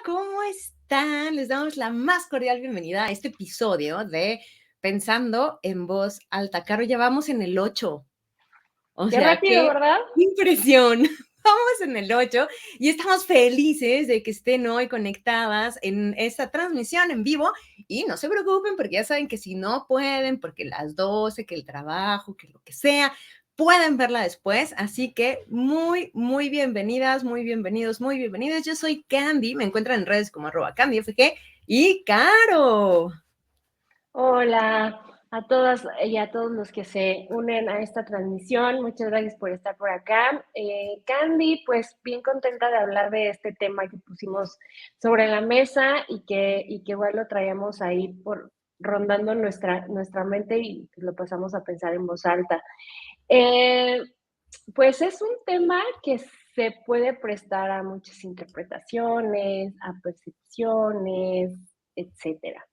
¿cómo están? Les damos la más cordial bienvenida a este episodio de Pensando en Voz Alta. Caro, ya vamos en el 8. O Qué sea, rápido, qué ¿verdad? impresión. Vamos en el 8 y estamos felices de que estén hoy conectadas en esta transmisión en vivo. Y no se preocupen porque ya saben que si no pueden, porque las 12, que el trabajo, que lo que sea, pueden verla después. Así que muy bienvenidas, muy bienvenidos, muy bienvenidas. Yo soy Candy, me encuentran en redes como @CandyFG y Caro. Hola a todas y a todos los que se unen a esta transmisión. Muchas gracias por estar por acá. Candy, pues bien contenta de hablar de este tema que pusimos sobre la mesa y que igual lo traíamos ahí rondando nuestra mente y lo pasamos a pensar en voz alta. Pues es un tema que se puede prestar a muchas interpretaciones, a percepciones, etcétera.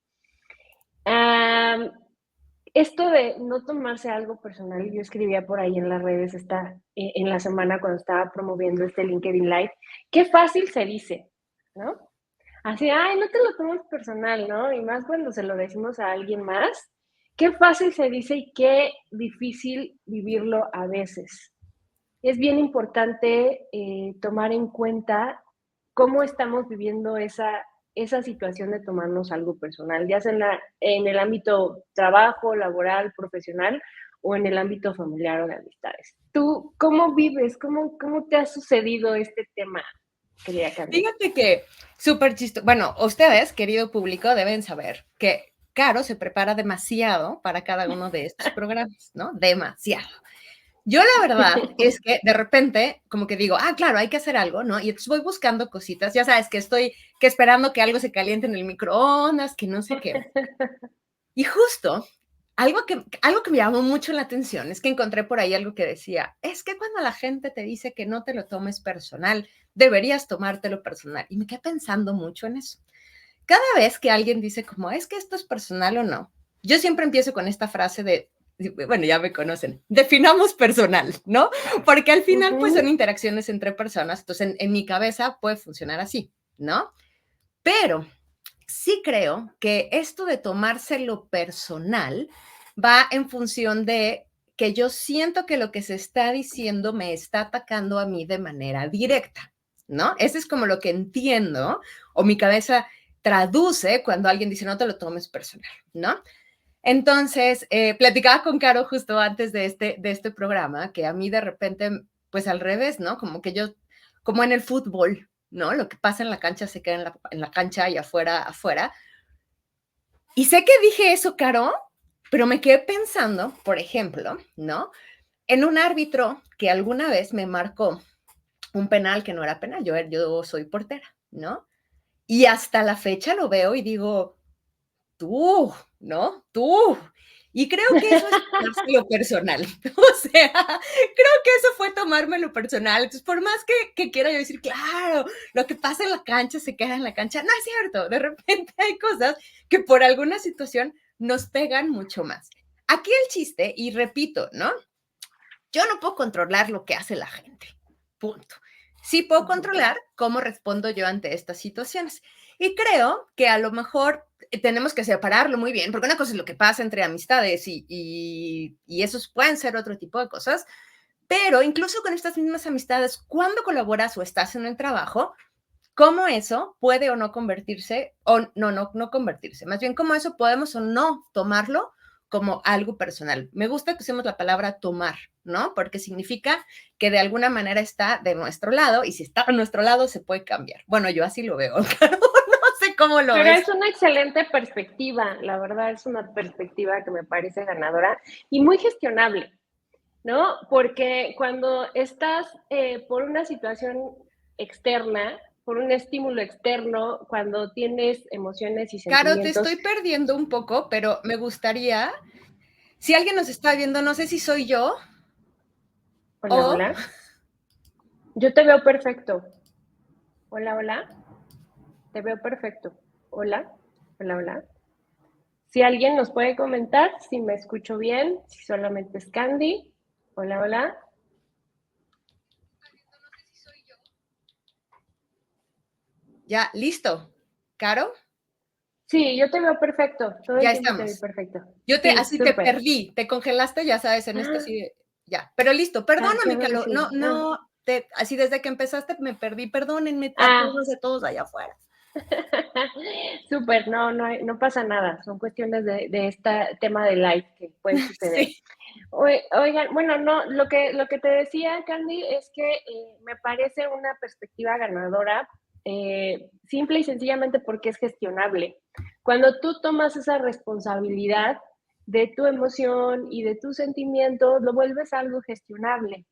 Esto de no tomarse algo personal, yo escribía por ahí en las redes en la semana cuando estaba promoviendo este LinkedIn Live, qué fácil se dice, ¿no? Así, ay, no te lo tomes personal, ¿no? Y más cuando se lo decimos a alguien más, qué fácil se dice y qué difícil vivirlo a veces. Es bien importante tomar en cuenta cómo estamos viviendo esa situación de tomarnos algo personal, ya sea en el ámbito trabajo, laboral, profesional o en el ámbito familiar o de amistades. ¿Tú cómo vives? ¿Cómo te ha sucedido este tema, querida Candy? Fíjate que súper chistoso. Bueno, ustedes, querido público, deben saber que Caro se prepara demasiado para cada uno de estos programas, ¿no? Demasiado. Yo la verdad es que de repente como que digo, claro, hay que hacer algo, ¿no? Y entonces voy buscando cositas, ya sabes que estoy que esperando que algo se caliente en el microondas, que no sé qué. Y justo algo que me llamó mucho la atención es que encontré por ahí algo que decía, es que cuando la gente te dice que no te lo tomes personal, deberías tomártelo personal. Y me quedé pensando mucho en eso. Cada vez que alguien dice como, es que esto es personal o no, yo siempre empiezo con esta frase de, bueno, ya me conocen, definamos personal, ¿no? Porque al final pues son interacciones entre personas, entonces en mi cabeza puede funcionar así, ¿no? Pero sí creo que esto de tomárselo personal va en función de que yo siento que lo que se está diciendo me está atacando a mí de manera directa, ¿no? Eso es como lo que entiendo o mi cabeza traduce cuando alguien dice no te lo tomes personal, ¿no? Entonces, platicaba con Caro justo antes de este programa que a mí de repente, pues al revés, ¿no? Como que yo, como en el fútbol, ¿no? Lo que pasa en la cancha se queda en la cancha y afuera. Y sé que dije eso, Caro, pero me quedé pensando, por ejemplo, ¿no? En un árbitro que alguna vez me marcó un penal que no era penal, yo soy portera, ¿no? Y hasta la fecha lo veo y digo, tú, ¿no? Tú. Y creo que eso es tomárselo personal. O sea, creo que eso fue tomármelo personal. Entonces, por más que quiera yo decir, claro, lo que pasa en la cancha se queda en la cancha, no es cierto. De repente hay cosas que por alguna situación nos pegan mucho más. Aquí el chiste, y repito, ¿no? Yo no puedo controlar lo que hace la gente. Punto. Sí puedo controlar cómo respondo yo ante estas situaciones. Y creo que a lo mejor tenemos que separarlo muy bien, porque una cosa es lo que pasa entre amistades y esos pueden ser otro tipo de cosas, pero incluso con estas mismas amistades, cuando colaboras o estás en el trabajo, cómo eso puede o no convertirse, o no convertirse, más bien cómo eso podemos o no tomarlo como algo personal. Me gusta que usemos la palabra tomar, ¿no? Porque significa que de alguna manera está de nuestro lado y si está a nuestro lado se puede cambiar. Bueno, yo así lo veo, claro, no sé cómo lo Pero ves. es una excelente perspectiva, la verdad es una perspectiva que me parece ganadora y muy gestionable, ¿no? Porque cuando estás por una situación externa, por un estímulo externo, cuando tienes emociones y Caro, te sentimientos. estoy perdiendo un poco, pero me gustaría, si alguien nos está viendo, no sé si soy yo Hola, o hola. Yo te veo perfecto. Hola, hola. Te veo perfecto. Hola, hola, hola. Si alguien nos puede comentar si me escucho bien, si solamente es Candy. Hola, hola. Ya, listo. ¿Caro? Sí, yo te veo perfecto. Todo el Ya tiempo te veo estamos. perfecto. Yo te, Sí, así te súper. perdí, te congelaste, ya sabes, en esto Ah, así, ya. Pero listo, qué perdóname, bueno, Calo, sí. no, no, así desde que empezaste me perdí, perdónenme Ah, a todos allá afuera. súper, no, no pasa nada. Son cuestiones de este tema de live que pueden suceder. Sí, Oigan, bueno, no, lo que te decía, Candy, es que me parece una perspectiva ganadora, simple y sencillamente porque es gestionable. Cuando tú tomas esa responsabilidad de tu emoción y de tus sentimientos, lo vuelves algo gestionable.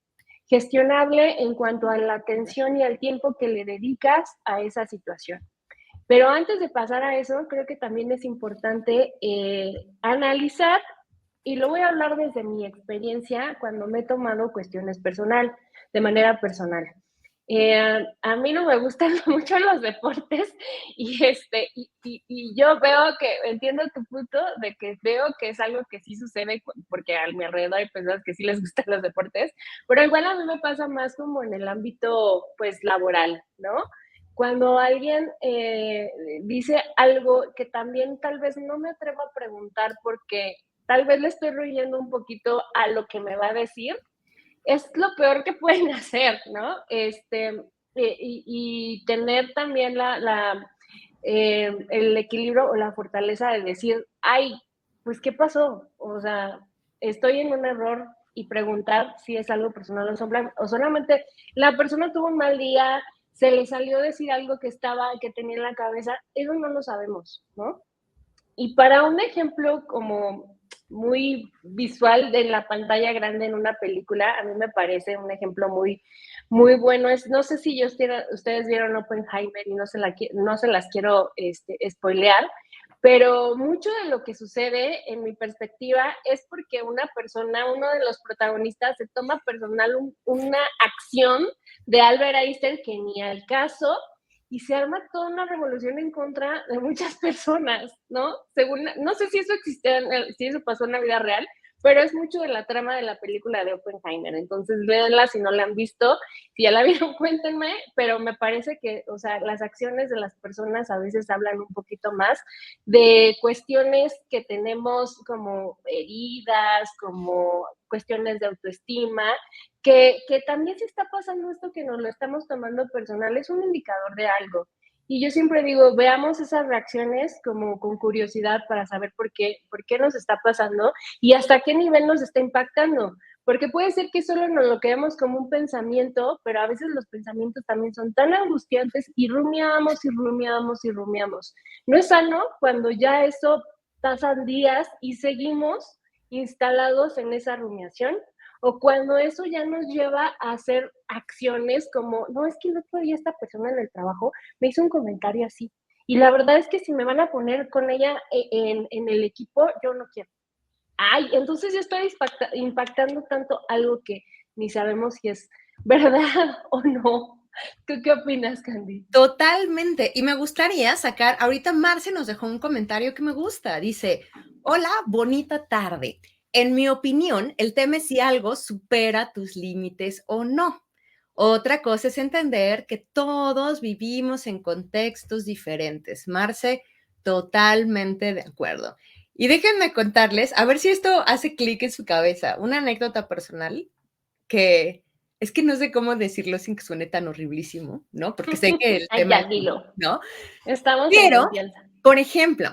Gestionable en cuanto a la atención y al tiempo que le dedicas a esa situación. Pero antes de pasar a eso, creo que también es importante analizar, y lo voy a hablar desde mi experiencia cuando me he tomado cuestiones de manera personal. A mí no me gustan mucho los deportes y yo veo que, entiendo tu punto de que veo que es algo que sí sucede porque a mi alrededor hay personas que sí les gustan los deportes, pero igual a mí me pasa más como en el ámbito pues laboral, ¿no? Cuando alguien dice algo que también tal vez no me atrevo a preguntar porque tal vez le estoy reyendo un poquito a lo que me va a decir, es lo peor que pueden hacer, ¿no? Y tener también el equilibrio o la fortaleza de decir, ay, pues, ¿qué pasó? O sea, estoy en un error y preguntar si es algo personal o solamente la persona tuvo un mal día, se le salió decir algo que tenía en la cabeza, eso no lo sabemos, ¿no? Y para un ejemplo como muy visual de la pantalla grande en una película, a mí me parece un ejemplo muy bueno. No sé si ustedes vieron Oppenheimer y no se las quiero spoilear, pero mucho de lo que sucede, en mi perspectiva, es porque una persona, uno de los protagonistas, se toma personal una acción de Albert Einstein que ni al caso, y se arma toda una revolución en contra de muchas personas, ¿no? No sé si eso existía, si eso pasó en la vida real, pero es mucho de la trama de la película de Oppenheimer. Entonces, véanla si no la han visto, si ya la vieron, cuéntenme, pero me parece que, o sea, las acciones de las personas a veces hablan un poquito más de cuestiones que tenemos como heridas, como cuestiones de autoestima, que también se está pasando esto que nos lo estamos tomando personal, es un indicador de algo. Y yo siempre digo, veamos esas reacciones como con curiosidad para saber por qué nos está pasando y hasta qué nivel nos está impactando. Porque puede ser que solo nos lo quedemos como un pensamiento, pero a veces los pensamientos también son tan angustiantes y rumiamos y rumiamos y rumiamos. No es sano cuando ya eso pasan días y seguimos instalados en esa rumiación, o cuando eso ya nos lleva a hacer acciones como, no, es que el otro día esta persona en el trabajo me hizo un comentario así. Y la verdad es que si me van a poner con ella en el equipo, yo no quiero. Ay, entonces yo estoy impactando tanto algo que ni sabemos si es verdad o no. ¿Tú qué opinas, Candy? totalmente. Y me gustaría sacar, ahorita Marce nos dejó un comentario que me gusta. Dice, hola, bonita tarde. En mi opinión, el tema es si algo supera tus límites o no. Otra cosa es entender que todos vivimos en contextos diferentes. Marce, totalmente de acuerdo. Y déjenme contarles, a ver si esto hace clic en su cabeza, una anécdota personal que es que no sé cómo decirlo sin que suene tan horriblísimo, ¿no? Porque sé que el Ay, tema ya, es, dilo. ¿no? Estamos en Pero, confianza. por ejemplo,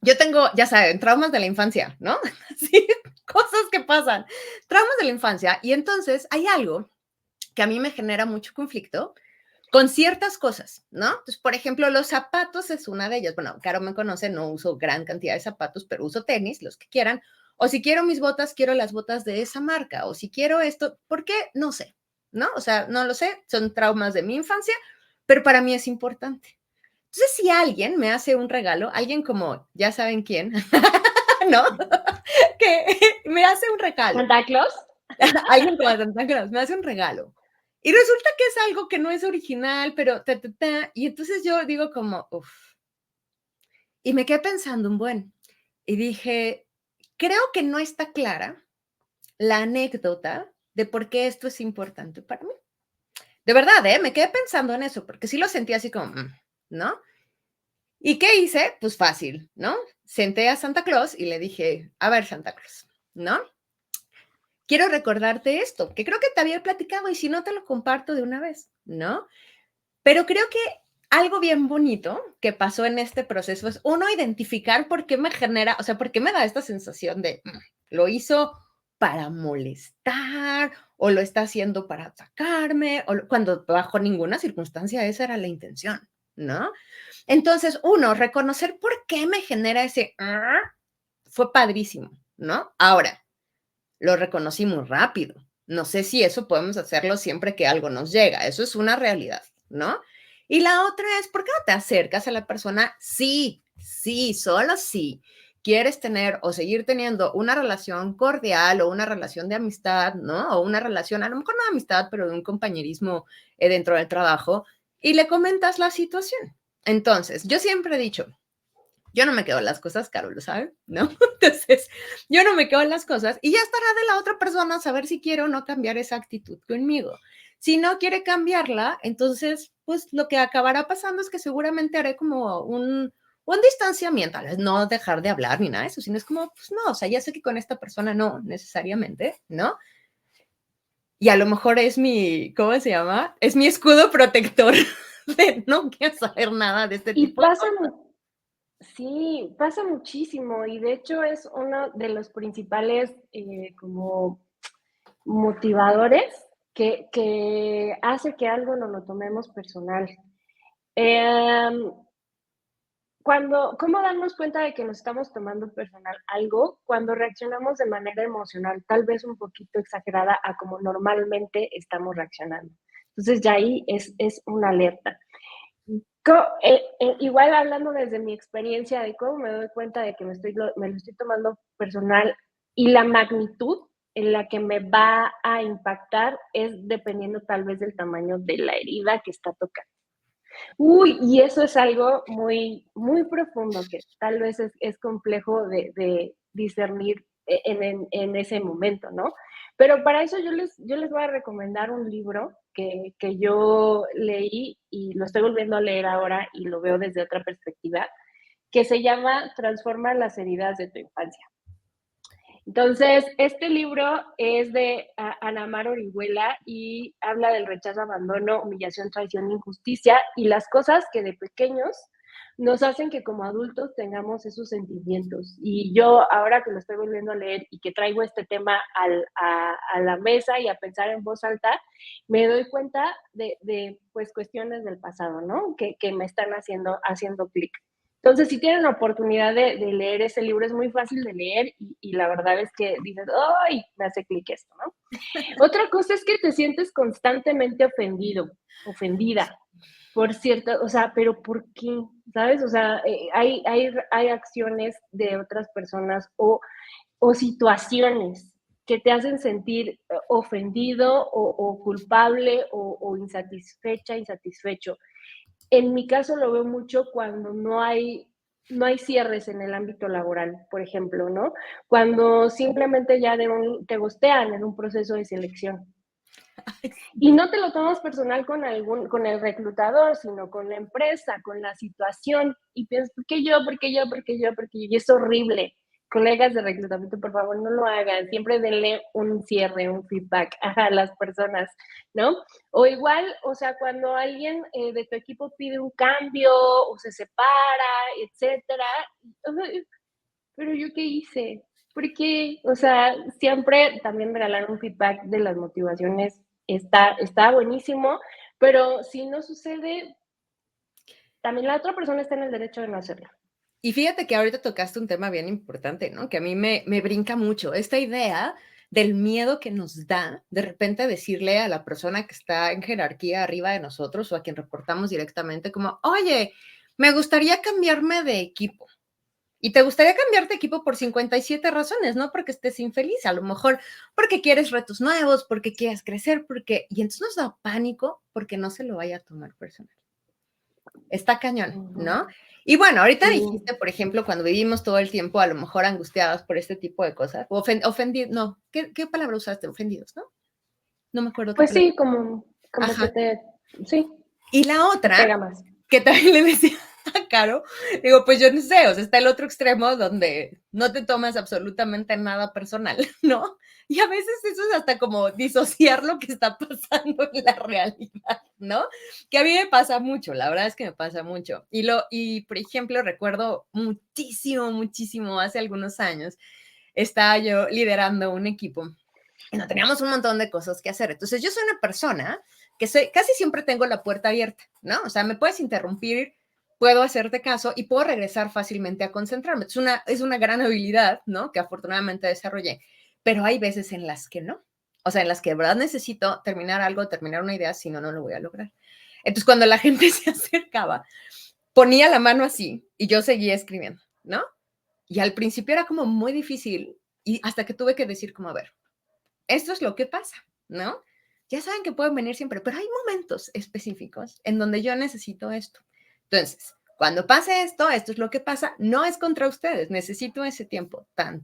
yo tengo, ya saben, traumas de la infancia, ¿no? Sí, cosas que pasan, traumas de la infancia. Y entonces hay algo que a mí me genera mucho conflicto con ciertas cosas, ¿no? Entonces, por ejemplo, los zapatos es una de ellas. Bueno, Caro me conoce, no uso gran cantidad de zapatos, pero uso tenis, los que quieran. O si quiero mis botas, quiero las botas de esa marca. O si quiero esto, ¿por qué? No sé, ¿no? O sea, no lo sé, son traumas de mi infancia, pero para mí es importante. Entonces, si alguien me hace un regalo, alguien como, ya saben quién, ¿no? Que me hace un regalo, ¿Santa Claus? alguien como Santa Claus me hace un regalo. Y resulta que es algo que no es original, pero y entonces yo digo como, uff. Y me quedé pensando un buen. Y dije, creo que no está clara la anécdota de por qué esto es importante para mí. De verdad, ¿eh? Me quedé pensando en eso, porque sí lo sentí así como, ¿no? ¿Y qué hice? Pues fácil, ¿no? Senté a Santa Claus y le dije, a ver, Santa Claus, ¿no? Quiero recordarte esto, que creo que te había platicado y si no te lo comparto de una vez, ¿no? Pero creo que algo bien bonito que pasó en este proceso es uno identificar por qué me genera, o sea, por qué me da esta sensación de lo hizo para molestar o lo está haciendo para atacarme, o cuando bajo ninguna circunstancia esa era la intención, ¿no? Entonces, uno, reconocer por qué me genera ese fue padrísimo, ¿no? Ahora, lo reconocí muy rápido. No sé si eso podemos hacerlo siempre que algo nos llega. Eso es una realidad, ¿no? Y la otra es, ¿por qué no te acercas a la persona? Sí, sí, solo sí. Quieres tener o seguir teniendo una relación cordial o una relación de amistad, ¿no? O una relación, a lo mejor no de amistad, pero de un compañerismo dentro del trabajo y le comentas la situación. Entonces, yo siempre he dicho, yo no me quedo en las cosas, Carol, lo sabe, ¿no? Entonces, yo no me quedo en las cosas y ya estará de la otra persona saber si quiere o no cambiar esa actitud conmigo. Si no quiere cambiarla, entonces, pues lo que acabará pasando es que seguramente haré como un distanciamiento, no dejar de hablar ni nada de eso, sino es como, pues no, o sea, ya sé que con esta persona no necesariamente, ¿no? Y a lo mejor es mi, ¿cómo se llama? Es mi escudo protector de no quiero saber nada de este Y tipo de pasa cosas. sí, pasa muchísimo y de hecho es uno de los principales como motivadores que hace que algo no lo tomemos personal. Em, ¿Cómo darnos cuenta de que nos estamos tomando personal algo? Cuando reaccionamos de manera emocional, tal vez un poquito exagerada a como normalmente estamos reaccionando. Entonces ya ahí es una alerta. Igual hablando desde mi experiencia de cómo me doy cuenta de que me lo estoy tomando personal y la magnitud en la que me va a impactar es dependiendo tal vez del tamaño de la herida que está tocando. Uy, y eso es algo muy, muy profundo que tal vez es complejo de discernir en ese momento, ¿no? Pero para eso yo les voy a recomendar un libro que yo leí y lo estoy volviendo a leer ahora y lo veo desde otra perspectiva, que se llama Transforma las heridas de tu infancia. Entonces, este libro es de Ana Mar Orihuela y habla del rechazo, abandono, humillación, traición, injusticia y las cosas que de pequeños nos hacen que como adultos tengamos esos sentimientos. Y yo ahora que lo estoy volviendo a leer y que traigo este tema a la mesa y a pensar en voz alta, me doy cuenta de pues cuestiones del pasado, ¿no? Que me están haciendo clic. Entonces, si tienen la oportunidad de leer ese libro, es muy fácil de leer y la verdad es que dices, ¡ay! Me hace clic esto, ¿no? Otra cosa es que te sientes constantemente ofendido, ofendida, por cierto, o sea, pero ¿por qué? ¿Sabes? O sea, hay acciones de otras personas o situaciones que te hacen sentir ofendido o culpable o insatisfecha, insatisfecho. En mi caso lo veo mucho cuando no hay cierres en el ámbito laboral, por ejemplo, ¿no? Cuando simplemente ya te gostean en un proceso de selección. Y no te lo tomas personal con el reclutador, sino con la empresa, con la situación. Y piensas, ¿por qué yo? ¿Por qué yo? ¿Por qué yo? ¿Por qué yo? Y es horrible. Colegas de reclutamiento, por favor, no lo hagan. Siempre denle un cierre, un feedback a las personas, ¿no? O igual, o sea, cuando alguien de tu equipo pide un cambio o se separa, etcétera, pero yo qué hice, ¿por qué? O sea, siempre también regalar un feedback de las motivaciones está buenísimo, pero si no sucede, también la otra persona está en el derecho de no hacerlo. Y fíjate que ahorita tocaste un tema bien importante, ¿no? Que a mí me brinca mucho, esta idea del miedo que nos da de repente decirle a la persona que está en jerarquía arriba de nosotros o a quien reportamos directamente como, oye, me gustaría cambiarme de equipo. Y te gustaría cambiarte de equipo por 57 razones, no porque estés infeliz, a lo mejor porque quieres retos nuevos, porque quieres crecer, porque... Y entonces nos da pánico porque no se lo vaya a tomar personal. Está cañón, ¿no? Ujú. Y bueno, ahorita Sí, dijiste, por ejemplo, cuando vivimos todo el tiempo a lo mejor angustiados por este tipo de cosas, o ofendidos, no, ¿qué palabra usaste? Ofendidos, ¿no? No me acuerdo qué pues palabra. sí, como que Ajá. sí, Y la te otra pega más. que también le decía a Caro, digo, pues yo no sé, o sea, está el otro extremo donde no te tomas absolutamente nada personal, ¿no? Y a veces eso es hasta como disociar lo que está pasando en la realidad, ¿no? Que a mí me pasa mucho, la verdad es que me pasa mucho. Y por ejemplo, recuerdo muchísimo, hace algunos años, estaba yo liderando un equipo y no teníamos un montón de cosas que hacer. Entonces, yo soy una persona que casi siempre tengo la puerta abierta, ¿no? O sea, me puedes interrumpir, puedo hacerte caso y puedo regresar fácilmente a concentrarme. Es una gran habilidad, ¿no? Que afortunadamente desarrollé, pero hay veces en las que no. O sea, en las que de verdad necesito terminar algo, terminar una idea, si no, no lo voy a lograr. Entonces, cuando la gente se acercaba, ponía la mano así y yo seguía escribiendo, ¿no? Y al principio era como muy difícil y hasta que tuve que decir como, a ver, esto es lo que pasa, ¿no? Ya saben que pueden venir siempre, pero hay momentos específicos en donde yo necesito esto. Entonces, cuando pase esto, esto es lo que pasa, no es contra ustedes, necesito ese tiempo, tan.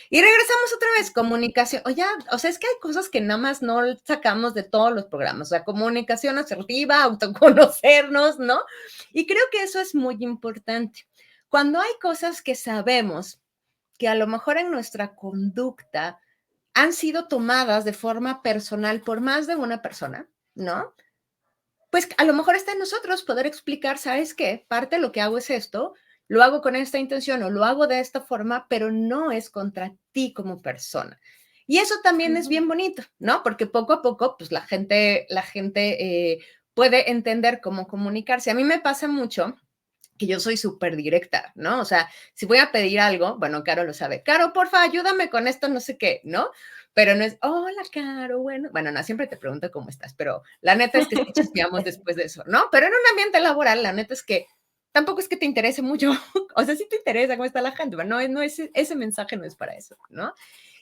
Y regresamos otra vez, comunicación. O sea, es que hay cosas que nada más no sacamos de todos los programas, o sea, comunicación asertiva, autoconocernos, ¿no? Y creo que eso es muy importante. Cuando hay cosas que sabemos que a lo mejor en nuestra conducta han sido tomadas de forma personal por más de una persona, ¿no? Pues a lo mejor está en nosotros poder explicar, ¿sabes qué? Parte de lo que hago es esto, lo hago con esta intención o lo hago de esta forma, pero no es contra ti como persona. Y eso también es bien bonito, ¿no? Porque poco a poco, pues la gente puede entender cómo comunicarse. A mí me pasa mucho que yo soy súper directa, ¿no? O sea, si voy a pedir algo, bueno, Caro lo sabe, Caro, porfa, ayúdame con esto, no sé qué, ¿no? Pero no es, hola, Caro, bueno, no, siempre te pregunto cómo estás, pero la neta es que sí chismeamos después de eso, ¿no? Pero en un ambiente laboral, la neta es que tampoco es que te interese mucho, o sea, sí te interesa cómo está la gente, pero no ese mensaje no es para eso, ¿no?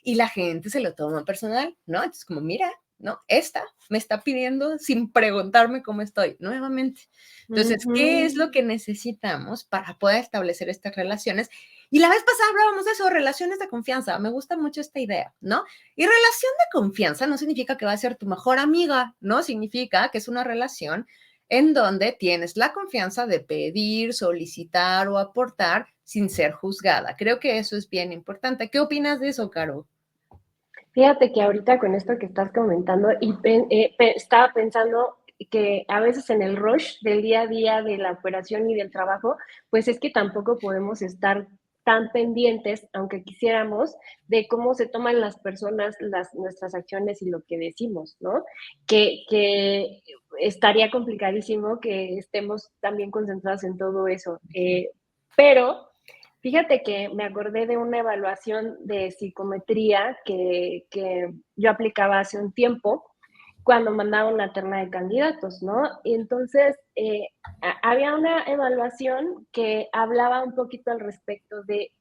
Y la gente se lo toma personal, ¿no? Entonces, como, mira, ¿no? Esta me está pidiendo sin preguntarme cómo estoy, nuevamente. Entonces, ¿qué es lo que necesitamos para poder establecer estas relaciones? Y la vez pasada hablábamos de eso, relaciones de confianza. Me gusta mucho esta idea, ¿no? Y relación de confianza no significa que va a ser tu mejor amiga, ¿no? Significa que es una relación en donde tienes la confianza de pedir, solicitar o aportar sin ser juzgada. Creo que eso es bien importante. ¿Qué opinas de eso, Caro? Fíjate que ahorita con esto que estás comentando y estaba pensando que a veces en el rush del día a día de la operación y del trabajo, pues es que tampoco podemos estar tan pendientes, aunque quisiéramos, de cómo se toman las personas nuestras acciones y lo que decimos, ¿no? Que estaría complicadísimo que estemos también concentrados en todo eso. Pero fíjate que me acordé de una evaluación de psicometría que yo aplicaba hace un tiempo cuando mandaba una terna de candidatos, ¿no? Y entonces había una evaluación que hablaba un poquito al respecto de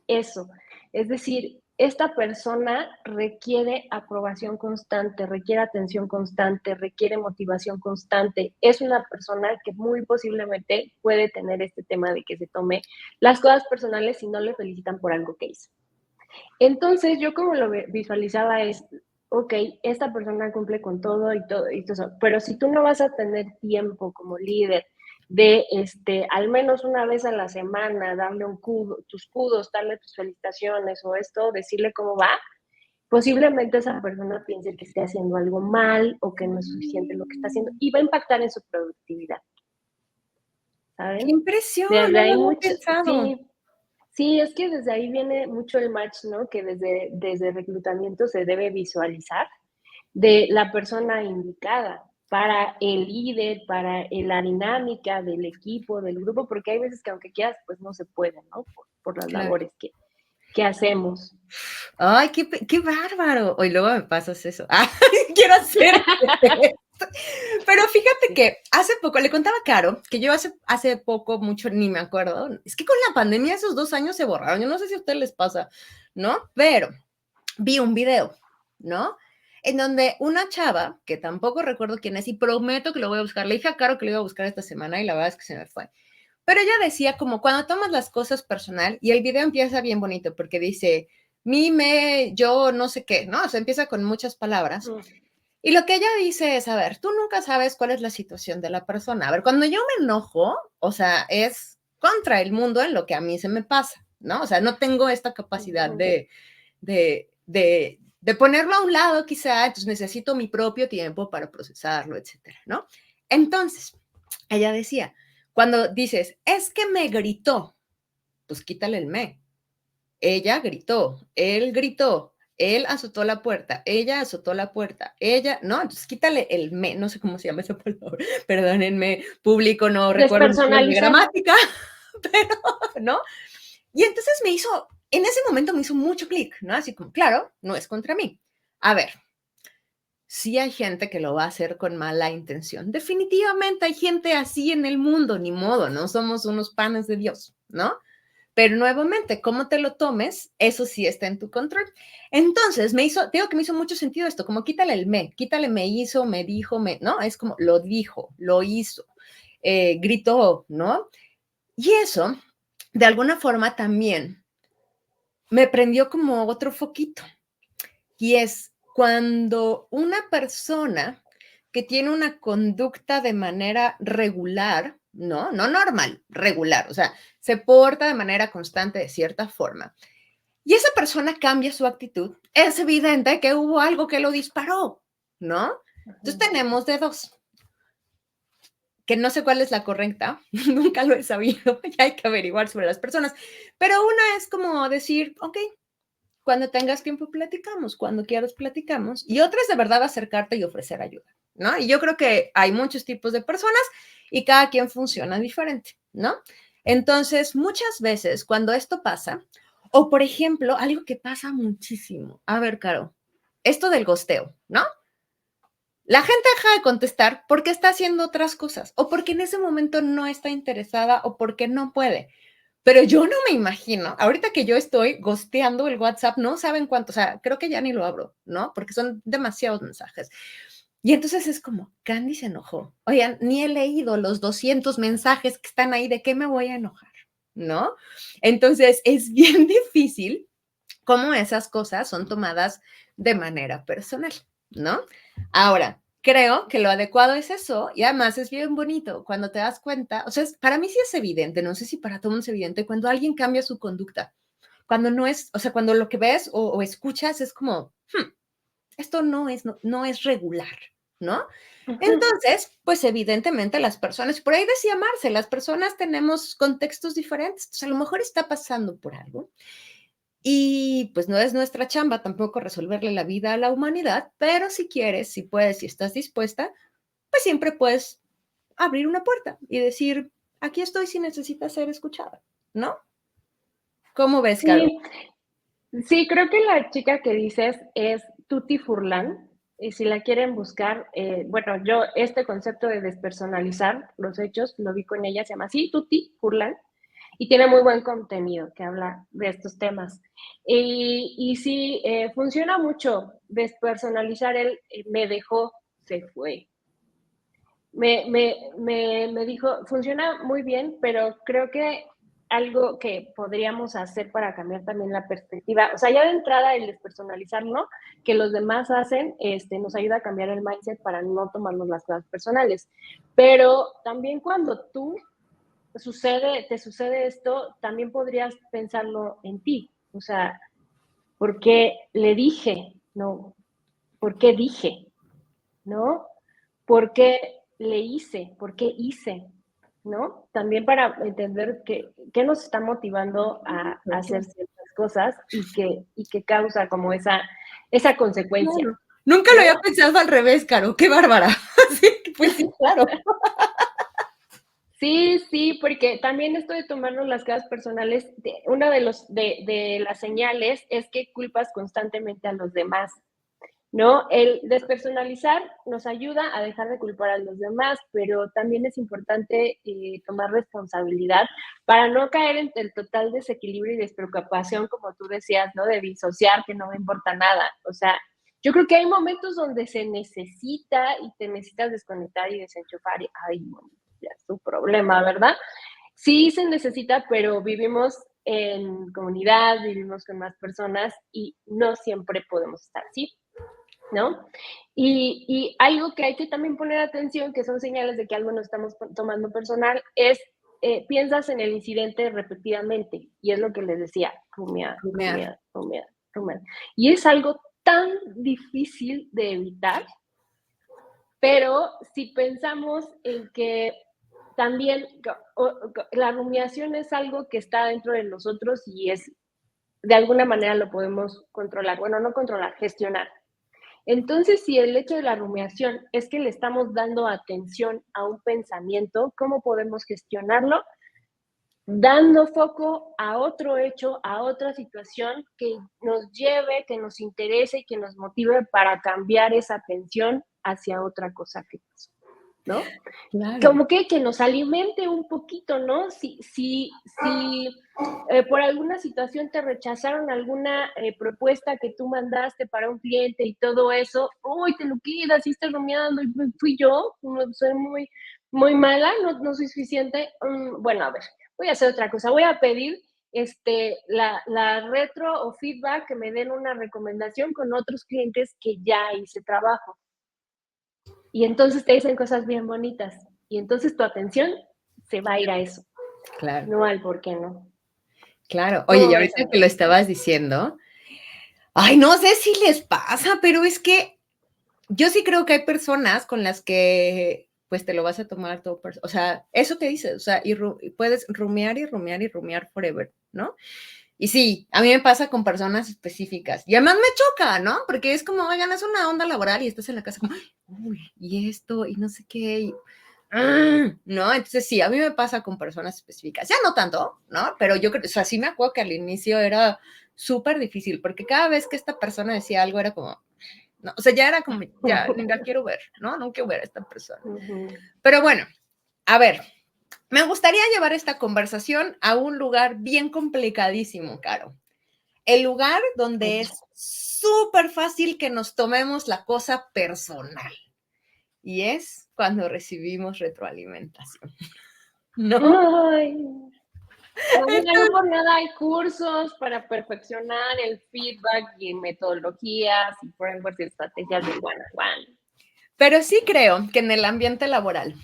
eso. Es decir, esta persona requiere aprobación constante, requiere atención constante, requiere motivación constante. Es una persona que muy posiblemente puede tener este tema de que se tome las cosas personales si no le felicitan por algo que hizo. Entonces, yo como lo visualizaba es, ok, esta persona cumple con todo y todo eso, pero si tú no vas a tener tiempo como líder de al menos una vez a la semana darle tus kudos, darle tus felicitaciones o esto, decirle cómo va, posiblemente esa persona piense que esté haciendo algo mal o que no es suficiente lo que está haciendo y va a impactar en su productividad, ¡Qué ¿saben? impresión! Desde No lo ahí había mucho, pensado. sí, sí, es que desde ahí viene mucho el match, ¿no? Que desde reclutamiento se debe visualizar de la persona indicada para el líder, para la dinámica del equipo, del grupo, porque hay veces que aunque quieras, pues no se puede, ¿no? Por las Claro. labores que hacemos. Ay, qué bárbaro. Hoy luego me pasas eso. Ay, quiero hacer. Pero fíjate que hace poco le contaba a Caro que yo hace poco, mucho, ni me acuerdo. Es que con la pandemia esos 2 años se borraron. Yo no sé si a ustedes les pasa, ¿no? Pero vi un video, ¿no? En donde una chava, que tampoco recuerdo quién es, y prometo que lo voy a buscar. Le dije a Caro que lo iba a buscar esta semana y la verdad es que se me fue. Pero ella decía como cuando tomas las cosas personal y el video empieza bien bonito porque dice, mime, yo no sé qué, ¿no? O sea, empieza con muchas palabras. Y lo que ella dice es, a ver, tú nunca sabes cuál es la situación de la persona. A ver, cuando yo me enojo, o sea, es contra el mundo en lo que a mí se me pasa, ¿no? O sea, no tengo esta capacidad de ponerlo a un lado quizá, entonces necesito mi propio tiempo para procesarlo, etcétera, ¿no? Entonces, ella decía, cuando dices, es que me gritó, pues quítale el me. Ella gritó, él azotó la puerta, ella azotó la puerta, ella, no, entonces quítale el me, no sé cómo se llama esa palabra, perdónenme, público, no recuerdo mi Despersonalizar. gramática, pero, ¿no? Y entonces en ese momento me hizo mucho clic, ¿no? Así como, claro, no es contra mí. A ver, sí hay gente que lo va a hacer con mala intención. Definitivamente hay gente así en el mundo, ni modo, no somos unos panes de Dios, ¿no? Pero nuevamente, cómo te lo tomes, eso sí está en tu control. Entonces, digo que me hizo mucho sentido esto, como quítale el quítale me hizo, me dijo, ¿no? Es como lo dijo, lo hizo, gritó, ¿no? Y eso, de alguna forma también, me prendió como otro foquito. Y es cuando una persona que tiene una conducta de manera regular, ¿no? No normal, regular, o sea, se porta de manera constante de cierta forma. Y esa persona cambia su actitud, es evidente que hubo algo que lo disparó, ¿no? Entonces tenemos de dos, que no sé cuál es la correcta, nunca lo he sabido, ya hay que averiguar sobre las personas, pero una es como decir, ok, cuando tengas tiempo platicamos, cuando quieras platicamos, y otra es de verdad acercarte y ofrecer ayuda, ¿no? Y yo creo que hay muchos tipos de personas y cada quien funciona diferente, ¿no? Entonces, muchas veces cuando esto pasa, o por ejemplo, algo que pasa muchísimo, a ver, Caro, esto del gosteo, ¿no? La gente deja de contestar porque está haciendo otras cosas o porque en ese momento no está interesada o porque no puede. Pero yo no me imagino, ahorita que yo estoy gosteando el WhatsApp, no saben cuánto, o sea, creo que ya ni lo abro, ¿no? Porque son demasiados mensajes. Y entonces es como, Candy se enojó. Oigan, ni he leído los 200 mensajes que están ahí, ¿de qué me voy a enojar? ¿No? Entonces es bien difícil cómo esas cosas son tomadas de manera personal, ¿no? Ahora, creo que lo adecuado es eso y además es bien bonito cuando te das cuenta, o sea, para mí sí es evidente, no sé si para todos es evidente, cuando alguien cambia su conducta, cuando no es, o sea, cuando lo que ves o escuchas es como, esto no es regular, ¿no? Entonces, pues evidentemente las personas, por ahí decía Marce, las personas tenemos contextos diferentes, entonces a lo mejor está pasando por algo y pues no es nuestra chamba tampoco resolverle la vida a la humanidad, pero si quieres, si puedes, si estás dispuesta, pues siempre puedes abrir una puerta y decir, aquí estoy si necesitas ser escuchada, ¿no? ¿Cómo ves, Caro? Sí, sí, creo que la chica que dices es Tuti Furlan. Y si la quieren buscar, bueno, yo este concepto de despersonalizar los hechos lo vi con ella, se llama así, Tuti Furlan, y tiene muy buen contenido que habla de estos temas. Y sí, funciona mucho despersonalizar el me dejó, se fue. Me dijo, funciona muy bien, pero creo que algo que podríamos hacer para cambiar también la perspectiva, o sea, ya de entrada el despersonalizar, ¿no? Que los demás hacen, nos ayuda a cambiar el mindset para no tomarnos las cosas personales. Pero también cuando te sucede esto, también podrías pensarlo en ti. O sea, ¿por qué le dije? No, ¿por qué dije? ¿No? ¿Por qué le hice? ¿Por qué hice? ¿No? También para entender qué nos está motivando a hacer ciertas cosas y que causa como esa consecuencia, Claro. Nunca lo ¿no? había pensado al revés, Caro, qué bárbara. Sí, pues sí, claro. Sí, sí, porque también esto de tomarnos las cosas personales, una de las señales es que culpas constantemente a los demás, ¿no? El despersonalizar nos ayuda a dejar de culpar a los demás, pero también es importante tomar responsabilidad para no caer en el total desequilibrio y despreocupación, como tú decías, ¿no? De disociar, que no me importa nada. O sea, yo creo que hay momentos donde se necesita y te necesitas desconectar y desenchufar y, ay, bueno, ya es tu problema, ¿verdad? Sí se necesita, pero vivimos en comunidad, vivimos con más personas y no siempre podemos estar así. ¿no? Y algo que hay que también poner atención, que son señales de que algo no estamos tomando personal, es piensas en el incidente repetidamente. Y es lo que les decía, rumiar, Rumiar. rumiar, rumiar, rumiar. Y es algo tan difícil de evitar, pero si pensamos en que también la rumiación es algo que está dentro de nosotros y es, de alguna manera lo podemos controlar. Bueno, no controlar, gestionar. Entonces, si el hecho de la rumiación es que le estamos dando atención a un pensamiento, ¿cómo podemos gestionarlo? Dando foco a otro hecho, a otra situación que nos lleve, que nos interese y que nos motive para cambiar esa atención hacia otra cosa que pasó, ¿no? Claro. Como que nos alimente un poquito, ¿no? Si por alguna situación te rechazaron alguna propuesta que tú mandaste para un cliente y todo eso, uy, te lo quedas y estás rumiando, y fui yo, soy muy mala, no soy suficiente. Bueno, a ver, voy a hacer otra cosa, voy a pedir la retro o feedback que me den una recomendación con otros clientes que ya hice trabajo. Y entonces te dicen cosas bien bonitas. Y entonces tu atención se va a ir a eso, Claro, no al por qué no. claro. Oye, y ¿Cómo ves, ahorita que amiga? lo estabas diciendo, ay, no sé si les pasa, pero es que yo sí creo que hay personas con las que pues te lo vas a tomar todo, o sea, eso que dices, o sea, y puedes rumiar y rumiar y rumiar forever, ¿no? Y sí, a mí me pasa con personas específicas. Y además me choca, ¿no? Porque es como, oigan, es una onda laboral y estás en la casa como, uy, y esto, y no sé qué, ¿no? Entonces sí, a mí me pasa con personas específicas. Ya no tanto, ¿no? Pero yo creo, o sea, sí me acuerdo que al inicio era súper difícil, porque cada vez que esta persona decía algo era como, no, o sea, ya era como, ya, ni la quiero ver, ¿no? No quiero ver a esta persona. Ujú. Pero bueno, a ver, me gustaría llevar esta conversación a un lugar bien complicadísimo, Caro. El lugar donde Hecho. es súper fácil que nos tomemos la cosa personal. Y es cuando recibimos retroalimentación, ¿no? Ay, amiga, no por nada hay cursos para perfeccionar el feedback y metodologías y frameworks y estrategias del one-on-one. Pero sí creo que en el ambiente laboral,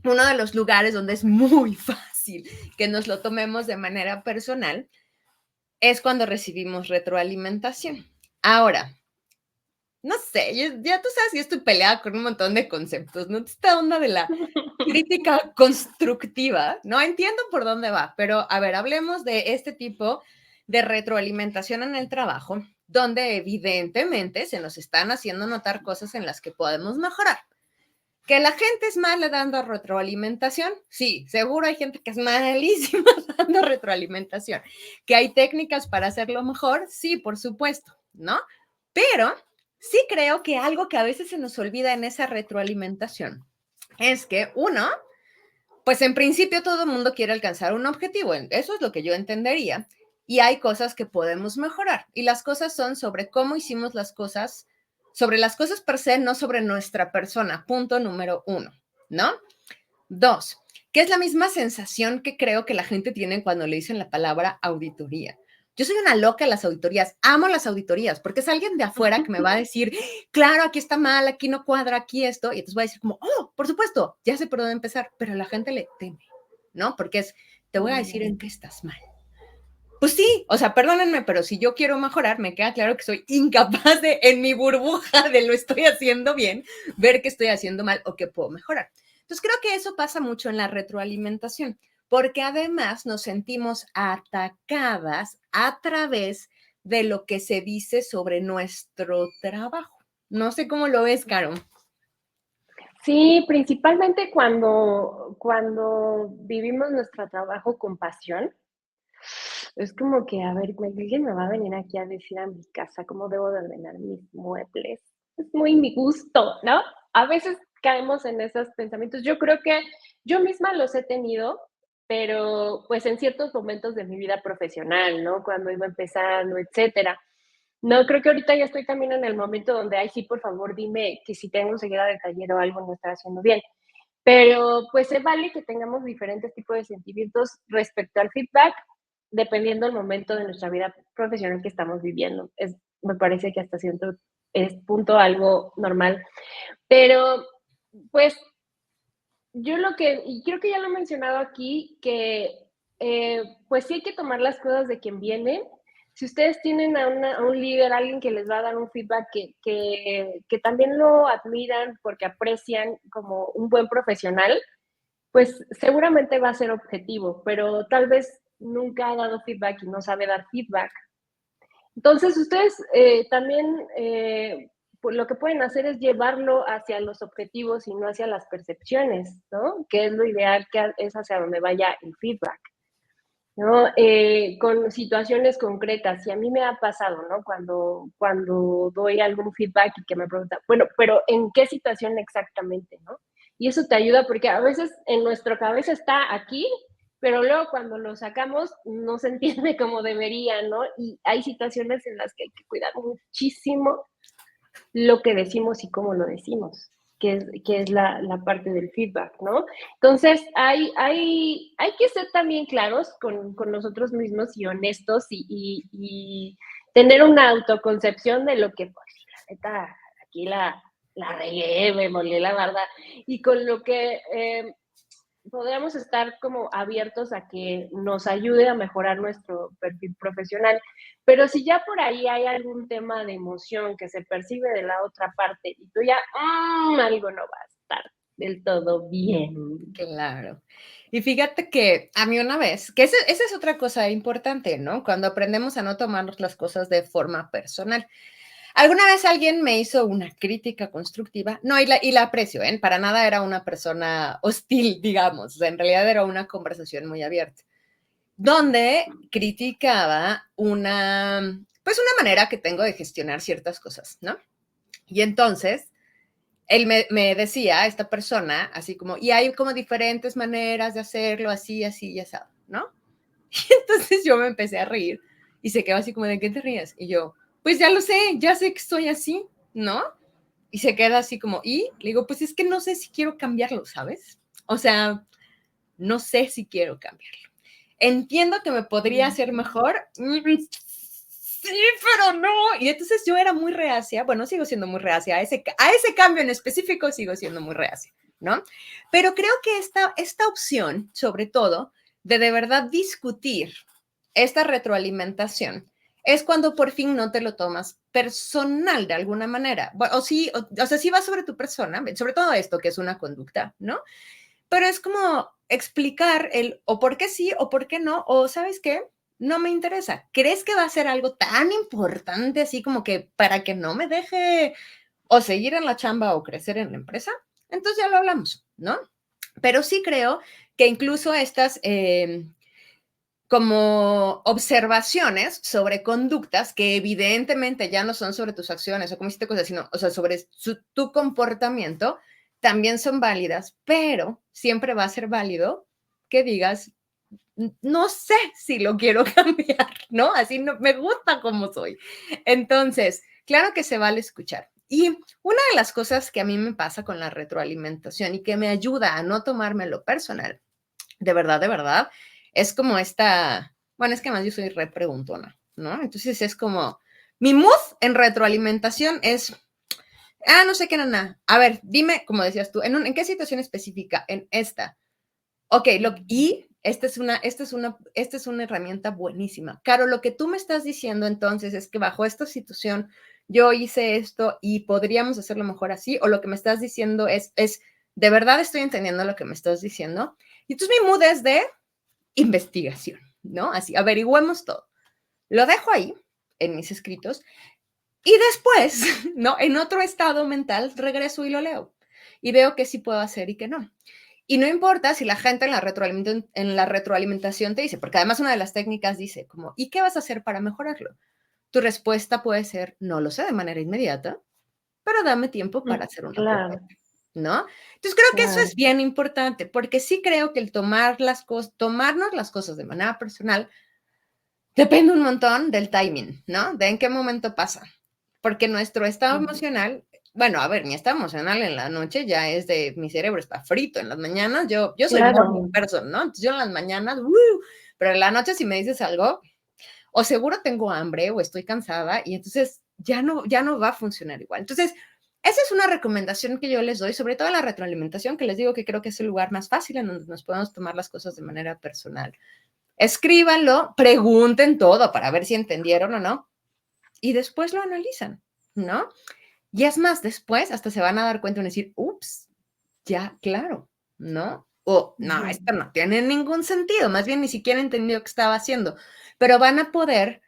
uno de los lugares donde es muy fácil que nos lo tomemos de manera personal es cuando recibimos retroalimentación. Ahora, no sé, ya tú sabes, yo estoy peleada con un montón de conceptos, ¿no? Esta onda de la crítica constructiva, no entiendo por dónde va, pero a ver, hablemos de este tipo de retroalimentación en el trabajo, donde evidentemente se nos están haciendo notar cosas en las que podemos mejorar. ¿Que la gente es mala dando retroalimentación? Sí, seguro hay gente que es malísima dando retroalimentación. ¿Que hay técnicas para hacerlo mejor? Sí, por supuesto, ¿no? Pero sí creo que algo que a veces se nos olvida en esa retroalimentación es que uno, pues en principio todo el mundo quiere alcanzar un objetivo, eso es lo que yo entendería, y hay cosas que podemos mejorar, y las cosas son sobre cómo hicimos las cosas, sobre las cosas per se, no sobre nuestra persona, punto número uno, ¿no? Dos, que es la misma sensación que creo que la gente tiene cuando le dicen la palabra auditoría. Yo soy una loca de las auditorías, amo las auditorías, porque es alguien de afuera que me va a decir, claro, aquí está mal, aquí no cuadra, aquí esto, y entonces voy a decir como, oh, por supuesto, ya sé por dónde empezar, pero la gente le teme, ¿no? Porque es, te voy a decir en qué estás mal. Pues sí, o sea, perdónenme, pero si yo quiero mejorar, me queda claro que soy incapaz de, en mi burbuja de lo estoy haciendo bien, ver qué estoy haciendo mal o qué puedo mejorar. Entonces, creo que eso pasa mucho en la retroalimentación, porque además nos sentimos atacadas a través de lo que se dice sobre nuestro trabajo. No sé cómo lo ves, Caro. Sí, principalmente cuando vivimos nuestro trabajo con pasión, es como que, a ver, alguien me va a venir aquí a decir a mi casa cómo debo de ordenar mis muebles. Es muy mi gusto, ¿no? A veces caemos en esos pensamientos. Yo creo que yo misma los he tenido, pero pues en ciertos momentos de mi vida profesional, ¿no? Cuando iba empezando, etcétera. No, creo que ahorita ya estoy también en el momento donde, ay, sí, por favor, dime que si tengo seguida de taller o algo no está haciendo bien. Pero pues se vale que tengamos diferentes tipos de sentimientos respecto al feedback, dependiendo del momento de nuestra vida profesional que estamos viviendo. Me parece que hasta cierto es punto algo normal. Pero, pues, yo lo que, y creo que ya lo he mencionado aquí, que pues sí hay que tomar las cosas de quien viene. Si ustedes tienen a un líder, alguien que les va a dar un feedback que también lo admiran porque aprecian como un buen profesional, pues seguramente va a ser objetivo, pero tal vez nunca ha dado feedback y no sabe dar feedback. Entonces, ustedes también pues lo que pueden hacer es llevarlo hacia los objetivos y no hacia las percepciones, ¿no? Que es lo ideal, que es hacia donde vaya el feedback, ¿no? Con situaciones concretas, y a mí me ha pasado, ¿no? Cuando doy algún feedback y que me preguntan, bueno, pero ¿en qué situación exactamente, no? Y eso te ayuda porque a veces en nuestra cabeza está aquí, pero luego cuando lo sacamos no se entiende como debería, ¿no? Y hay situaciones en las que hay que cuidar muchísimo lo que decimos y cómo lo decimos, que es la parte del feedback, ¿no? Entonces, hay que ser también claros con nosotros mismos y honestos y tener una autoconcepción de lo que, pues, la neta, aquí la regué, me molé la barda, y con lo que podríamos estar como abiertos a que nos ayude a mejorar nuestro perfil profesional. Pero si ya por ahí hay algún tema de emoción que se percibe de la otra parte y tú ya, algo no va a estar del todo bien. Claro. Y fíjate que a mí una vez, que esa es otra cosa importante, ¿no? Cuando aprendemos a no tomarnos las cosas de forma personal. Alguna vez alguien me hizo una crítica constructiva, no, y la aprecio, ¿eh? Para nada era una persona hostil, digamos, o sea, en realidad era una conversación muy abierta, donde criticaba pues una manera que tengo de gestionar ciertas cosas, ¿no? Y entonces, él me decía, esta persona, así como, y hay como diferentes maneras de hacerlo, así, así, ya sabes, ¿no? Y entonces yo me empecé a reír y se quedó así como, ¿de qué te ríes? Y yo, pues ya lo sé, ya sé que estoy así, ¿no? Y se queda así como, y le digo, pues es que no sé si quiero cambiarlo, ¿sabes? O sea, no sé si quiero cambiarlo. Entiendo que me podría hacer mejor. Sí, pero no. Y entonces yo era muy reacia, bueno, sigo siendo muy reacia, a ese cambio en específico sigo siendo muy reacia, ¿no? Pero creo que esta opción, sobre todo, de verdad discutir esta retroalimentación, es cuando por fin no te lo tomas personal de alguna manera. Bueno, o sí, o sea, sí va sobre tu persona, sobre todo esto que es una conducta, ¿no? Pero es como explicar el o por qué sí o por qué no, o sabes qué, no me interesa. ¿Crees que va a ser algo tan importante así como que para que no me deje o seguir en la chamba o crecer en la empresa? Entonces ya lo hablamos, ¿no? Pero sí creo que incluso estas como observaciones sobre conductas que evidentemente ya no son sobre tus acciones o como hiciste cosas, sino, o sea, sobre tu comportamiento, también son válidas, pero siempre va a ser válido que digas, no sé si lo quiero cambiar, ¿no? Así no me gusta como soy. Entonces, claro que se vale escuchar. Y una de las cosas que a mí me pasa con la retroalimentación y que me ayuda a no tomármelo personal, de verdad, es como bueno, es que más yo soy repreguntona, ¿no? Entonces es como, mi mood en retroalimentación es, no sé qué, nada. A ver, dime, como decías tú, ¿en qué situación específica? En esta. Ok, y esta es una herramienta buenísima. Caro, lo que tú me estás diciendo entonces es que bajo esta situación yo hice esto y podríamos hacerlo mejor así, o lo que me estás diciendo es de verdad estoy entendiendo lo que me estás diciendo. Y entonces mi mood es de investigación, ¿no? Así, averigüemos todo. Lo dejo ahí en mis escritos y después, ¿no? En otro estado mental regreso y lo leo y veo qué sí puedo hacer y qué no. Y no importa si la gente en la retroalimentación te dice, porque además una de las técnicas dice como, ¿y qué vas a hacer para mejorarlo? Tu respuesta puede ser, no lo sé de manera inmediata, pero dame tiempo para hacer una Claro, propuesta, ¿no? Entonces creo que eso claro. es bien importante, porque sí creo que el tomarnos las cosas de manera personal depende un montón del timing, ¿no? De en qué momento pasa. Porque nuestro estado emocional, bueno, a ver, mi estado emocional en la noche ya es de, mi cerebro está frito. En las mañanas yo soy morning Claro, person, ¿no? Entonces yo en las mañanas, pero en la noche si me dices algo, o seguro tengo hambre o estoy cansada y entonces ya no va a funcionar igual. Entonces, esa es una recomendación que yo les doy, sobre todo la retroalimentación, que les digo que creo que es el lugar más fácil en donde nos podemos tomar las cosas de manera personal. Escríbanlo, pregunten todo para ver si entendieron o no, y después lo analizan, ¿no? Y es más, después hasta se van a dar cuenta y decir, ups, ya, claro, ¿no? O, no, esto no tiene ningún sentido, más bien ni siquiera entendió qué estaba haciendo, pero van a poder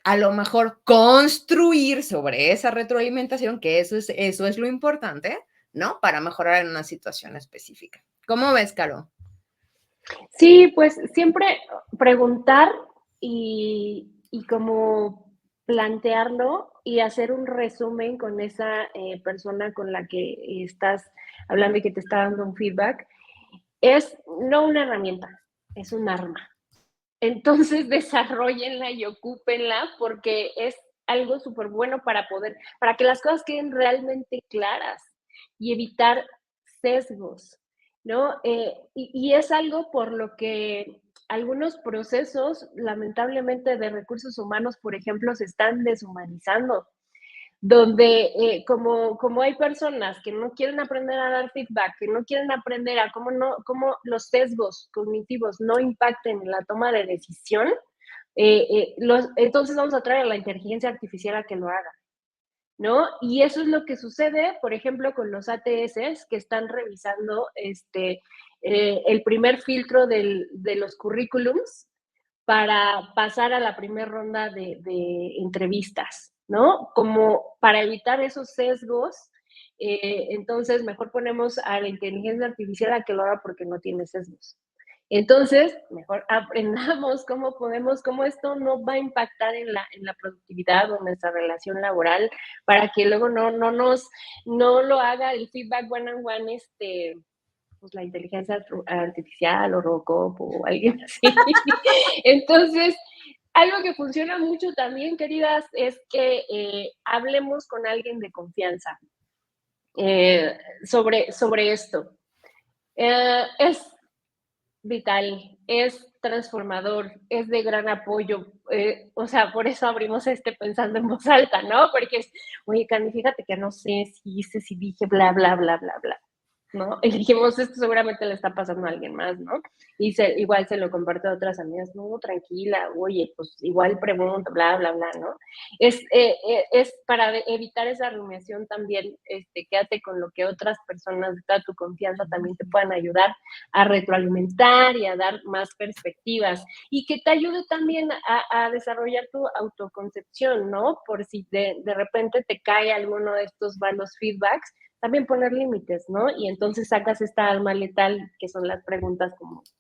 a lo mejor construir sobre esa retroalimentación, que eso es lo importante, ¿no? Para mejorar en una situación específica. ¿Cómo ves, Caro? Sí, pues siempre preguntar y como plantearlo y hacer un resumen con esa persona con la que estás hablando y que te está dando un feedback, es no una herramienta, es un arma. Entonces desarrollenla y ocúpenla porque es algo súper bueno para que las cosas queden realmente claras y evitar sesgos, ¿no? Y es algo por lo que algunos procesos, lamentablemente, de recursos humanos, por ejemplo, se están deshumanizando donde como hay personas que no quieren aprender a dar feedback, que no quieren aprender a cómo los sesgos cognitivos no impacten en la toma de decisión, entonces vamos a traer a la inteligencia artificial a que lo haga, ¿no? Y eso es lo que sucede, por ejemplo, con los ATS que están revisando el primer filtro de los currículums para pasar a la primera ronda de entrevistas, ¿no? Como para evitar esos sesgos, entonces mejor ponemos a la inteligencia artificial a que lo haga porque no tiene sesgos. Entonces, mejor aprendamos cómo esto no va a impactar en la productividad o en nuestra relación laboral para que luego no lo haga el feedback one on one, pues la inteligencia artificial o Robocop o alguien así. Entonces, algo que funciona mucho también, queridas, es que hablemos con alguien de confianza sobre esto. Es vital, es transformador, es de gran apoyo. O sea, por eso abrimos pensando en voz alta, ¿no? Porque es, oye, Candy, fíjate que no sé si hice, si dije, bla, bla, bla, bla, bla. ¿No? Y dijimos, esto seguramente le está pasando a alguien más, ¿no? Y igual se lo comparto a otras amigas, no, tranquila, oye, pues igual pregunta, bla, bla, bla, ¿no? Es para evitar esa rumiación también, quédate con lo que otras personas de tu confianza también te puedan ayudar a retroalimentar y a dar más perspectivas y que te ayude también a desarrollar tu autoconcepción, ¿no? Por si de repente te cae alguno de estos malos feedbacks, también poner límites, ¿no? Y entonces sacas esta alma letal, que son las preguntas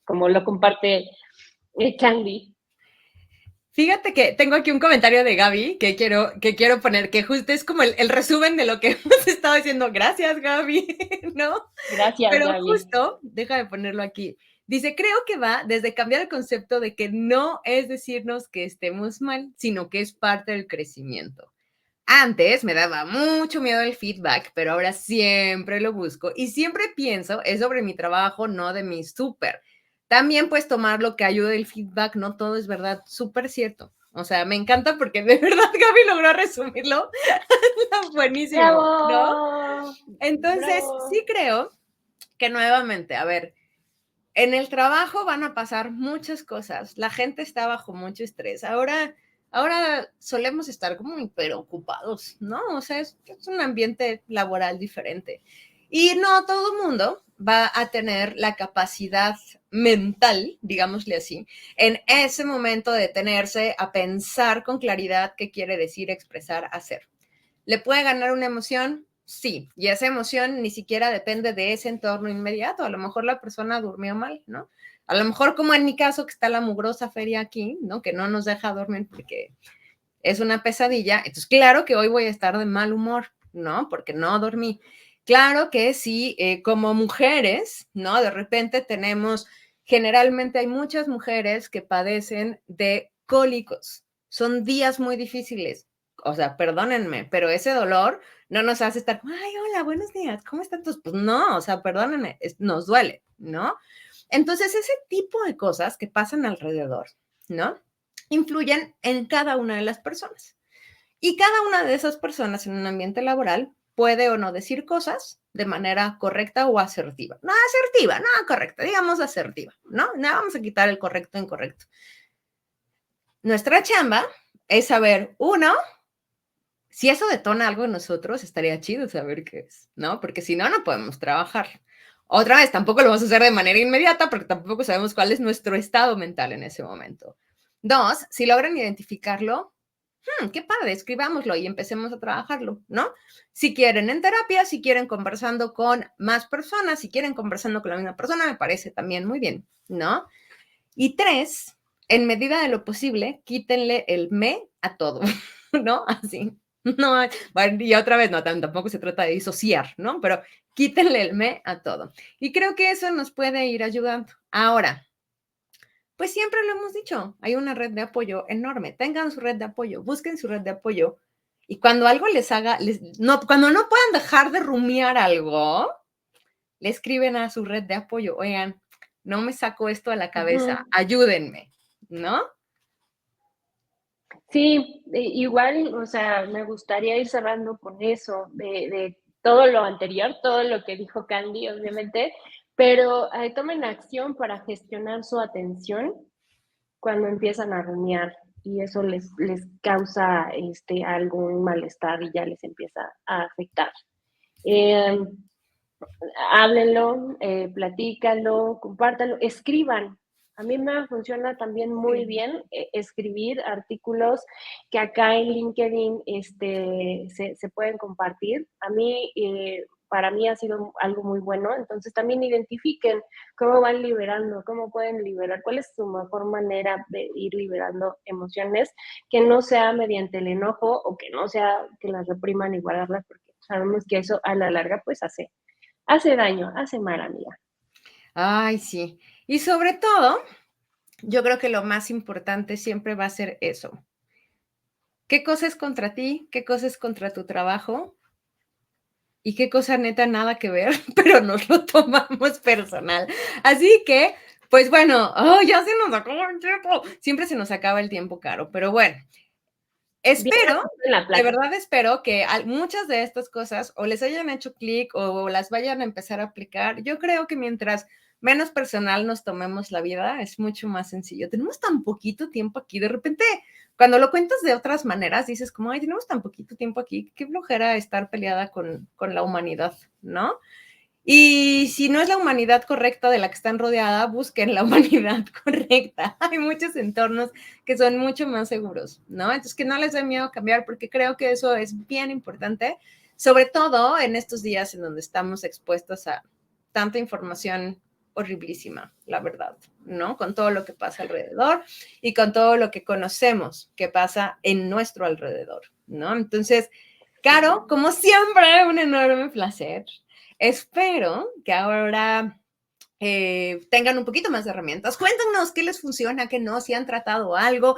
como lo comparte Candy. Fíjate que tengo aquí un comentario de Gaby que quiero poner, que justo es como el resumen de lo que hemos estado diciendo. Gracias, Gaby, ¿no? Gracias, Pero Gaby. justo, deja de ponerlo aquí. Dice, creo que va desde cambiar el concepto de que no es decirnos que estemos mal, sino que es parte del crecimiento. Antes me daba mucho miedo el feedback, pero ahora siempre lo busco y siempre pienso es sobre mi trabajo, no de mi súper. También puedes tomar lo que ayude el feedback, no todo es verdad, súper cierto. O sea, me encanta porque de verdad Gaby logró resumirlo buenísimo, ¿no? ¡Bravo! Entonces, ¡Bravo! sí creo que nuevamente, a ver, en el trabajo van a pasar muchas cosas, la gente está bajo mucho estrés. Ahora solemos estar como hiperocupados, ¿no? O sea, es un ambiente laboral diferente. Y no todo el mundo va a tener la capacidad mental, digámosle así, en ese momento de detenerse a pensar con claridad qué quiere decir, expresar, hacer. ¿Le puede ganar una emoción? Sí, y esa emoción ni siquiera depende de ese entorno inmediato. A lo mejor la persona durmió mal, ¿no? A lo mejor, como en mi caso, que está la mugrosa feria aquí, ¿no? Que no nos deja dormir porque es una pesadilla. Entonces, claro que hoy voy a estar de mal humor, ¿no? Porque no dormí. Claro que sí, como mujeres, ¿no? De repente generalmente hay muchas mujeres que padecen de cólicos. Son días muy difíciles. O sea, perdónenme, pero ese dolor no nos hace estar, ay, hola, buenos días, ¿cómo están todos? Pues no, o sea, perdónenme, nos duele, ¿no? Entonces, ese tipo de cosas que pasan alrededor, ¿no? Influyen en cada una de las personas. Y cada una de esas personas en un ambiente laboral puede o no decir cosas de manera correcta o asertiva. No asertiva, no correcta, digamos asertiva, ¿no? No vamos a quitar el correcto e incorrecto. Nuestra chamba es saber, uno, si eso detona algo en nosotros, estaría chido saber qué es, ¿no? Porque si no, no podemos trabajar. Otra vez, tampoco lo vamos a hacer de manera inmediata porque tampoco sabemos cuál es nuestro estado mental en ese momento. Dos, si logran identificarlo, qué padre, escribámoslo y empecemos a trabajarlo, ¿no? Si quieren en terapia, si quieren conversando con más personas, si quieren conversando con la misma persona, me parece también muy bien, ¿no? Y tres, en medida de lo posible, quítenle el me a todo, ¿no? Así. No, bueno, y otra vez, no, tampoco se trata de disociar, ¿no? Pero quítenle el me a todo. Y creo que eso nos puede ir ayudando. Ahora, pues siempre lo hemos dicho, hay una red de apoyo enorme. Tengan su red de apoyo, busquen su red de apoyo. Y cuando algo les haga, no, cuando no puedan dejar de rumiar algo, le escriben a su red de apoyo, oigan, no me saco esto de la cabeza, ayúdenme, ¿no? Sí, igual, o sea, me gustaría ir cerrando con eso, de todo lo anterior, todo lo que dijo Candy, obviamente, pero tomen acción para gestionar su atención cuando empiezan a rumiar y eso les causa algún malestar y ya les empieza a afectar. Eh, Háblenlo, platícalo, compártanlo, escriban. A mí me funciona también muy Sí. bien escribir artículos que acá en LinkedIn se pueden compartir. A mí, para mí ha sido algo muy bueno. Entonces también identifiquen cómo van liberando, cómo pueden liberar, cuál es su mejor manera de ir liberando emociones, que no sea mediante el enojo o que no sea que las repriman y guardarlas, porque sabemos que eso a la larga pues hace daño, hace mal, amiga. Ay, sí. Y sobre todo, yo creo que lo más importante siempre va a ser eso. ¿Qué cosa es contra ti? ¿Qué cosa es contra tu trabajo? Y qué cosa neta nada que ver, pero nos lo tomamos personal. Así que, pues bueno, oh, ya se nos acabó el tiempo. Siempre se nos acaba el tiempo, Caro, pero bueno, Bien espero, en la de plática. verdad espero que muchas de estas cosas o les hayan hecho clic o las vayan a empezar a aplicar. Yo creo que mientras menos personal nos tomemos la vida, es mucho más sencillo. Tenemos tan poquito tiempo aquí, de repente, cuando lo cuentas de otras maneras, dices como, ay, tenemos tan poquito tiempo aquí, qué flojera estar peleada con la humanidad, ¿no? Y si no es la humanidad correcta de la que están rodeada, busquen la humanidad correcta. Hay muchos entornos que son mucho más seguros, ¿no? Entonces, que no les dé miedo cambiar, porque creo que eso es bien importante, sobre todo en estos días en donde estamos expuestos a tanta información horriblísima, la verdad, ¿no? Con todo lo que pasa alrededor y con todo lo que conocemos que pasa en nuestro alrededor, ¿no? Entonces, Caro, como siempre, un enorme placer. Espero que ahora tengan un poquito más de herramientas. Cuéntanos qué les funciona, qué no, si han tratado algo.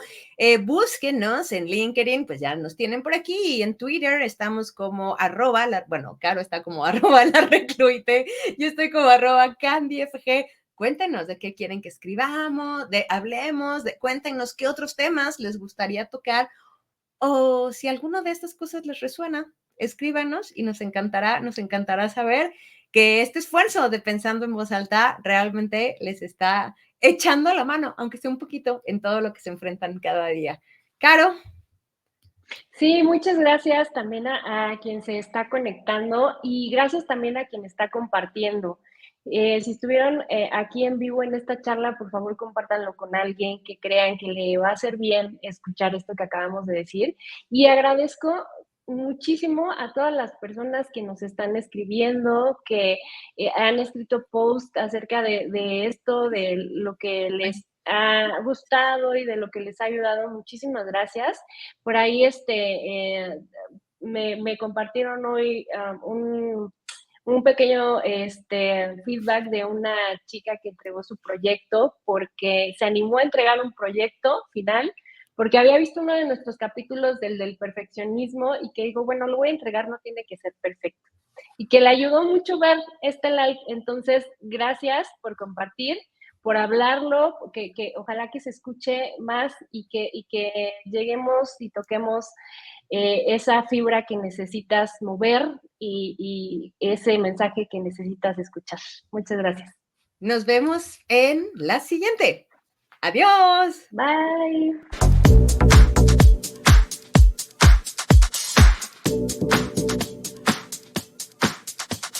Búsquenos en LinkedIn, pues ya nos tienen por aquí. Y en Twitter estamos como arroba, bueno, Caro está como arroba la recluite. Yo estoy como arroba candyfg. Cuéntenos de qué quieren que escribamos, de hablemos, cuéntenos qué otros temas les gustaría tocar o si alguna de estas cosas les resuena, escríbanos y nos encantará saber que este esfuerzo de pensando en voz alta realmente les está echando la mano, aunque sea un poquito, en todo lo que se enfrentan cada día. Caro, Sí, muchas gracias también a quien se está conectando y gracias también a quien está compartiendo. Si estuvieron aquí en vivo en esta charla, por favor compártanlo con alguien que crean que le va a hacer bien escuchar esto que acabamos de decir. Y agradezco muchísimo a todas las personas que nos están escribiendo, que han escrito post acerca de esto, de lo que les ha gustado y de lo que les ha ayudado. Muchísimas gracias. Por ahí me compartieron hoy un pequeño feedback de una chica que entregó su proyecto porque se animó a entregar un proyecto final porque había visto uno de nuestros capítulos del perfeccionismo y que digo, bueno, lo voy a entregar, no tiene que ser perfecto. Y que le ayudó mucho ver este live. Entonces, gracias por compartir. por hablarlo, que ojalá que se escuche más y que lleguemos y toquemos esa fibra que necesitas mover y ese mensaje que necesitas escuchar. Muchas gracias. Nos vemos en la siguiente. Adiós. Bye.